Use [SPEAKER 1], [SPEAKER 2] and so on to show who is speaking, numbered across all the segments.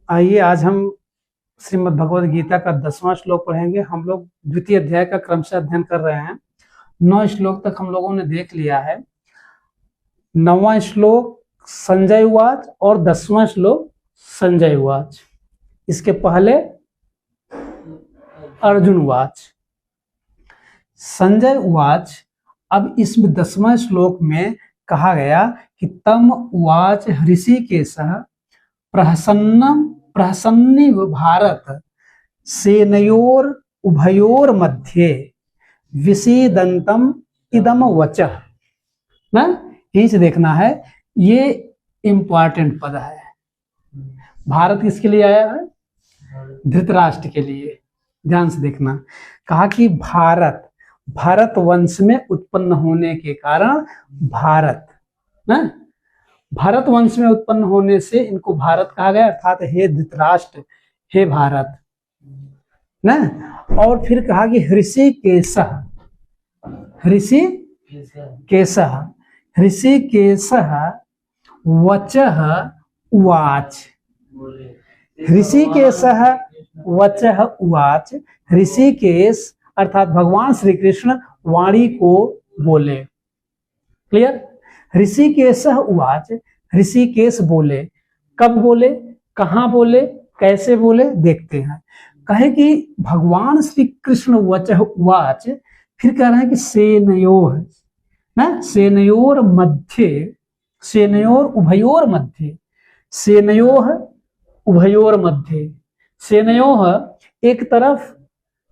[SPEAKER 1] आइए आज हम श्रीमद् भगवद गीता का 10वां श्लोक पढ़ेंगे। हम लोग द्वितीय अध्याय का क्रमशः अध्ययन कर रहे हैं। 9 श्लोक तक हम लोगों ने देख लिया है। 9वां श्लोक संजय उवाच और 10वां श्लोक संजय उवाच। इसके पहले अर्जुन उवाच। संजय उवाच। अब इसमें 10वां श्लोक में कहा गया कि तम उवाच ऋषिकेशः प्रहसन्निव भारत सेनयोर उभयोर मध्ये विषीदन्तम इदम वचः। ना यहीं से देखना है, ये इंपॉर्टेंट पद है। भारत किसके लिए आया है? धृतराष्ट्र के लिए। ध्यान से देखना, कहा कि भारत वंश में उत्पन्न होने के कारण भारत वंश में उत्पन्न होने से इनको भारत कहा गया, अर्थात हे धृतराष्ट्र, हे भारत ना। और फिर कहा कि ऋषिकेशः वचः उवाच। ऋषिकेशः वचः उवाच। ऋषिकेश अर्थात भगवान श्री कृष्ण वाणी को बोले। क्लियर? ऋषिकेशः उवाच, ऋषिकेश बोले। कब बोले, कहाँ बोले, कैसे बोले, देखते हैं। कहे कि भगवान श्री कृष्ण वचः उवाच, फिर कह रहे हैं कि सेनयोः ना, सेनयोर मध्य, सेनयोर उभयोर मध्य, सेनयोः उभयोर मध्य। सेनयोः एक तरफ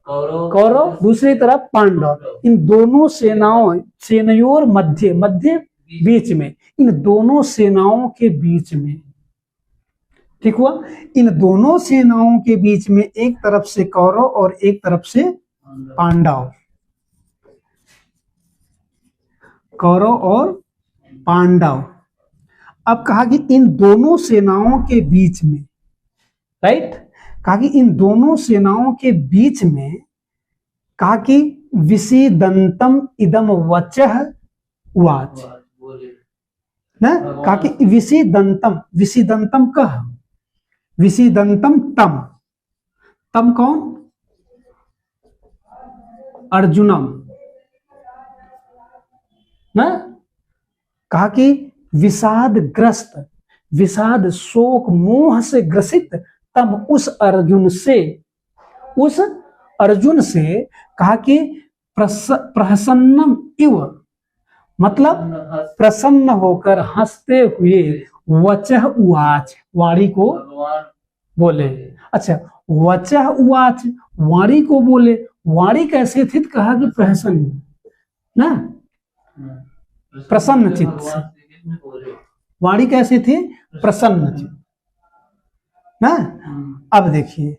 [SPEAKER 1] कौरव, दूसरी तरफ पांडव। इन दोनों सेनाओं, सेनयोर मध्य, मध्य बीच में, इन दोनों सेनाओं के बीच में, ठीक हुआ। इन दोनों सेनाओं के बीच में एक तरफ से कौरव और एक तरफ से पांडव, कौरव और पांडव। अब कहा कि इन दोनों सेनाओं के बीच में, राइट, कहा कि इन दोनों सेनाओं के बीच में, कहा कि विषीदन्तम इदम वचः उवाच ना। कहा कि विषीदन्तम कह, विषीदन्तम तम कौन? अर्जुनम ना। कहा कि विषादग्रस्त, विषाद शोक मोह से ग्रसित तम उस अर्जुन से कहा कि प्रसन्नम इव, मतलब प्रसन्न होकर हंसते हुए, वचः उवाच, वाणी को बोले। अच्छा, वचः उवाच, वाणी को बोले। वाणी कैसे थी? कहा कि प्रसन्न ना, प्रसन्न चित्त से। वाणी कैसे थी? प्रसन्न चित्त ना। अब देखिए,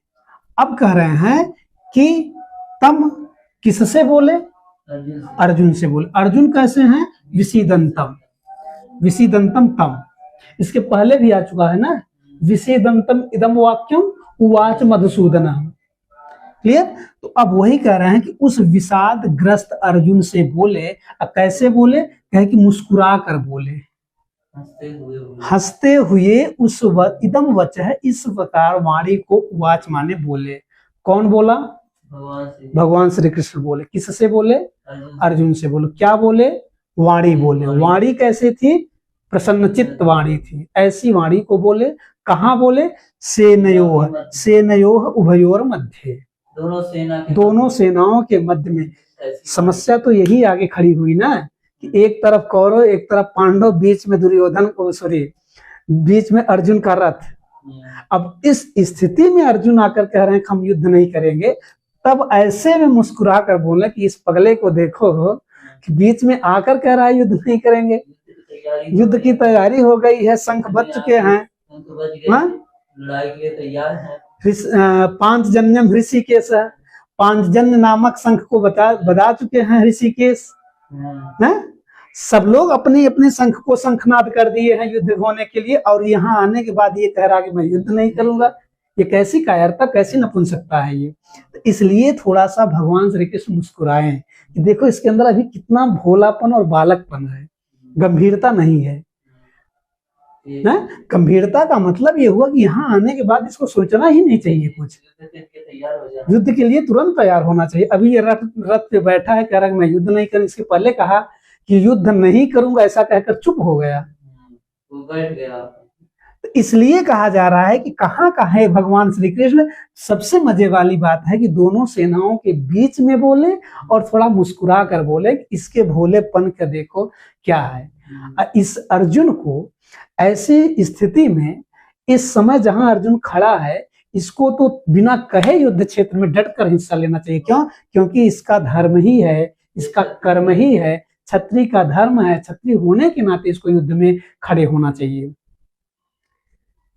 [SPEAKER 1] अब कह रहे हैं कि तम किससे बोले? अर्जुन से बोले। अर्जुन कैसे हैं? विषीदन्तम तम। इसके पहले भी आ चुका है ना, विषीदन्तम इदम वाक्यम उवाच मधुसूदन। क्लियर? तो अब वही कह रहे हैं कि उस विषाद ग्रस्त अर्जुन से बोले। कैसे बोले? कहे कि मुस्कुरा कर बोले, हंसते हुए उस इदम वचः, इस प्रकार वाणी को उवाच माने बोले। कौन बोला? भगवान श्री कृष्ण बोले। किससे बोले? अर्जुन से बोले। क्या बोले? वाणी बोले। वाणी कैसे थी? प्रसन्नचित्त वाणी थी। ऐसी वाणी को बोले। कहाँ बोले? सेनयोः उभयोर मध्य, दोनों सेनाओं के मध्य में। समस्या तो यही आगे खड़ी हुई ना कि एक तरफ कौरव, एक तरफ पांडव, बीच में दुर्योधन को, बीच में अर्जुन का रथ। अब इस स्थिति में अर्जुन आकर कह रहे हैं कि हम युद्ध नहीं करेंगे। तब ऐसे में मुस्कुरा कर बोले कि इस पगले को देखो कि बीच में आकर कह रहा है युद्ध नहीं करेंगे। युद्ध की तैयारी हो गई है, शंख बज चुके हैं, लड़ाई के लिए तैयार है। पांचजन्यम ऋषिकेश, पांचजन्य नामक शंख को बजा चुके हैं ऋषिकेश ना। सब लोग अपने अपने शंख को शंखनाद कर दिए हैं युद्ध होने के लिए, और यहाँ आने के बाद ये कह रहा कि मैं युद्ध नहीं करूंगा। ये कैसी कायरता, कैसी नपुंसकता है ये। तो इसलिए थोड़ा सा भगवान श्री कृष्ण मुस्कुराए कि देखो इसके अंदर अभी कितना भोलापन और बालकपन है, गंभीरता नहीं है। गंभीरता का मतलब ये हुआ कि यहाँ आने के बाद इसको सोचना ही नहीं चाहिए कुछ, युद्ध के लिए तुरंत तैयार होना चाहिए। अभी ये रथ पे बैठा है, कह रहा है मैं युद्ध नहीं करूँ, इसके पहले कहा कि युद्ध नहीं करूंगा, ऐसा कहकर चुप हो गया,
[SPEAKER 2] वो बैठ गया।
[SPEAKER 1] तो इसलिए कहा जा रहा है कि कहाँ का है भगवान श्री कृष्ण। सबसे मजे वाली बात है कि दोनों सेनाओं के बीच में बोले और थोड़ा मुस्कुरा कर बोले, इसके भोलेपन का देखो क्या है। इस अर्जुन को ऐसी स्थिति में, इस समय जहां अर्जुन खड़ा है, इसको तो बिना कहे युद्ध क्षेत्र में डट कर हिस्सा लेना चाहिए। क्यों? क्योंकि इसका धर्म ही है, इसका कर्म ही है, क्षत्रिय का धर्म है, क्षत्रिय होने के नाते इसको युद्ध में खड़े होना चाहिए।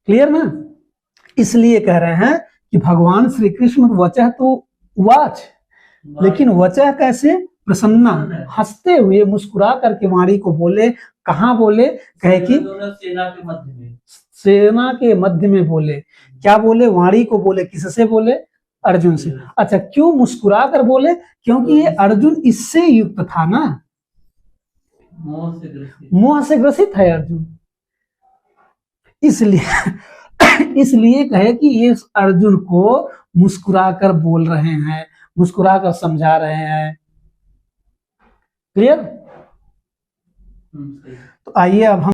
[SPEAKER 1] क्लियर ना? इसलिए कह रहे हैं कि भगवान श्री कृष्ण वचः तो वाच, लेकिन वचः कैसे? प्रसन्ना, हंसते हुए मुस्कुरा करके वाणी को बोले। कहाँ बोले? कहे कि
[SPEAKER 2] सेना के मध्य में,
[SPEAKER 1] सेना के मध्य में बोले। क्या बोले? वाणी को बोले। किससे बोले? अर्जुन से। अच्छा, क्यों मुस्कुरा कर बोले? क्योंकि ये अर्जुन इससे युक्त था ना, मोह से ग्रसित है अर्जुन, इसलिए कहे कि ये अर्जुन को मुस्कुराकर बोल रहे हैं, मुस्कुराकर समझा रहे हैं। क्लियर? तो आइए अब हम